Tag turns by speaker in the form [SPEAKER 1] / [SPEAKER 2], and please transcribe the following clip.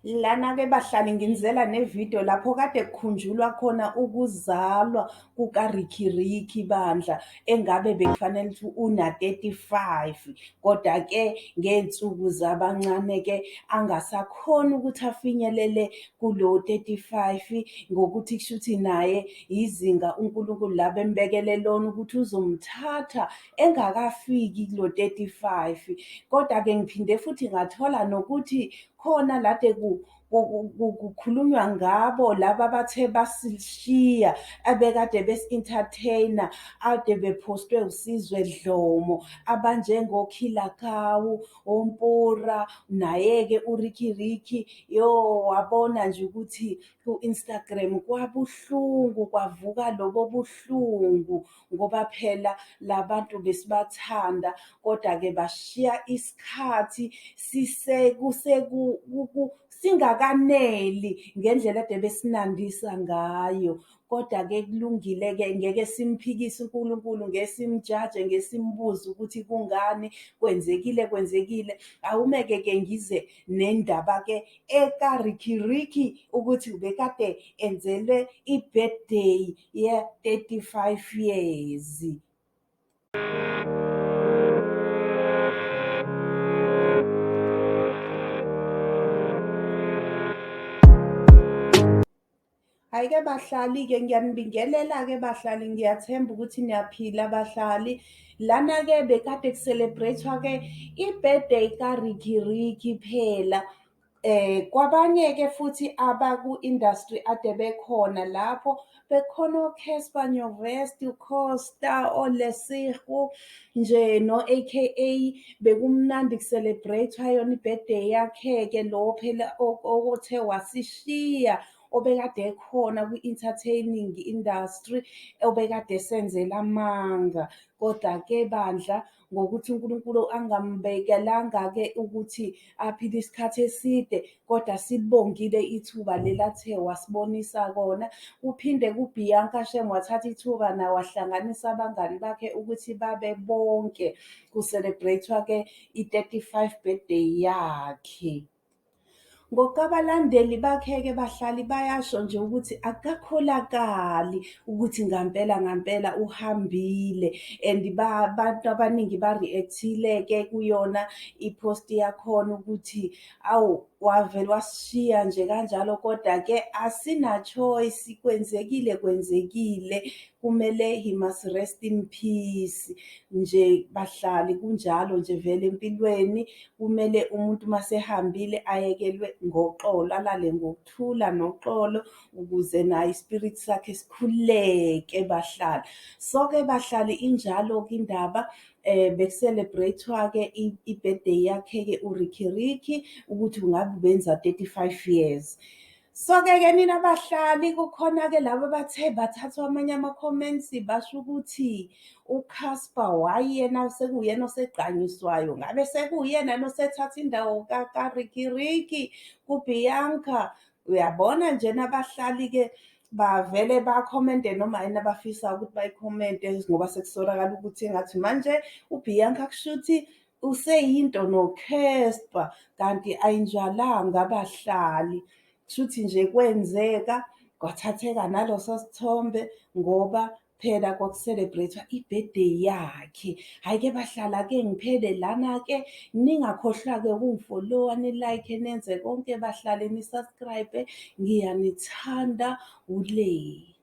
[SPEAKER 1] Lana-ke bahlali nginizela nevidiyo lapho kade kukhunjulwa khona ukuzalwa kukaRicky bandla, engabe bekufanele ukuthi una-35, kodwa-ke ngey'nsuku zabancane-ke angasakhoni ukuthi afinyelele kulo-35, ngokuthi kushuthi naye izinga uNkulunkulu la bembekele lona ukuthi uzomthatha engakafiki kulo-35. Kodwa-ke ngiphinde futhi ngathola nokuthi khona lade kukhulunywa ngabo laba abathe basishiya abekade besi-entertain-a, ade bephostwe uSizwe Dlomo, abanjengoKhilakawu, oMpura, naye-ke uRicky. Wabona nje ukuthi ku-Instagram kwabuhlungu, kwavuka lobo buhlungu ngoba phela labantu besibathanda, kodwa-ke bashiya isikhathi singakaneli ngendlela ade besinandisa ngayo. Kodwa-ke kulungile-ke, ngeke simphikise uNkulunkulu, ngeke simjaje, ngeke simbuze ukuthi kungani kwenzekile. Awumeke-ke ngize nendaba-ke ekaRicky ukuthi ubekade enzelwe i-birthday ye-35 years. Hhayi-ke bahlali-ke ngiyanibingelela-ke bahlali, ngiyathemba ukuthi niyaphila bahlali. Lana-ke bekade ku-celebrate-wa-ke i-birthday kaRicky phela. Kwabanye-ke futhi abaku-industry ade bekhona lapho, bekhona oCasper Nyovest, uCosta, oLesego nje no-AKA. Bekumnandi ku-celebrate-wa yona i-birthday yakhe-ke, lo phela othe wasishiya, obekade ekhona kwi-entertaining industry, obekade esenzela amanga. Kodwa-ke bandla, ngokuthi uNkulunkulu angambekelanga-ke ukuthi aphile isikhathi eside, kodwa silibongile ithuba leli athe wasibonisa kona. Kuphinde kuBianca Shem wathatha ithuba naye wahlanganisa abangani bakhe ukuthi babe bonke ku-celebrate-wa-ke i-35 birthday yakhe. Ngokabalandeli bakhe-ke bahlali bayasho nje ukuthi akakholakali ukuthi ngampela uhambile, and abantu abaningi ba-react-ile-ke kuyona i-post yakhona ukuthi awu, wavele wasishiya nje kanjalo. Kodwa-ke asina-choice, kwenzekile, kumele he must rest in peace. Nje bahlali kunjalo nje vele empilweni, kumele umuntu masehambile ayekelwe ngoxolo, alale ngokuthula noxolo, ukuze naye ispirit sakhe sikhululeke bahlali. So-ke bahlali injalo-ke indaba. Beku-celebrate-wa-ke i-birthday yakhe-ke uRicky ukuthi ungabe ubenza 35 years. So-ke nina bahlali, kukhona-ke laba bathe bathathwa amanye ama-comments basho ukuthi uCasper wayena sekuyena osegqanyiswayo, ngabe sekuyena nosethatha indawo kaRicky kuBianca. Uyabona nje nabahlali-ke bavele bakhomente noma yini abafisa ukuthi bayikhomente, ngoba sekusolakala ukuthi engathi manje uBianca kushuthi useyinto noCasper, kanti ayinjalanga abahlali. Kushuthi nje kwenzeka kwathatheka naloso sithombe ngoba phela kwaku-celebrate-wa i-birthday yakhe. Hhayi-ke bahlala-ke ngiphele lana-ke, ningakhohlwa-ke ukungi-follow-a, ni-like, nenze konke bahlale, ni-subscribe. Ngiyanithanda, ule.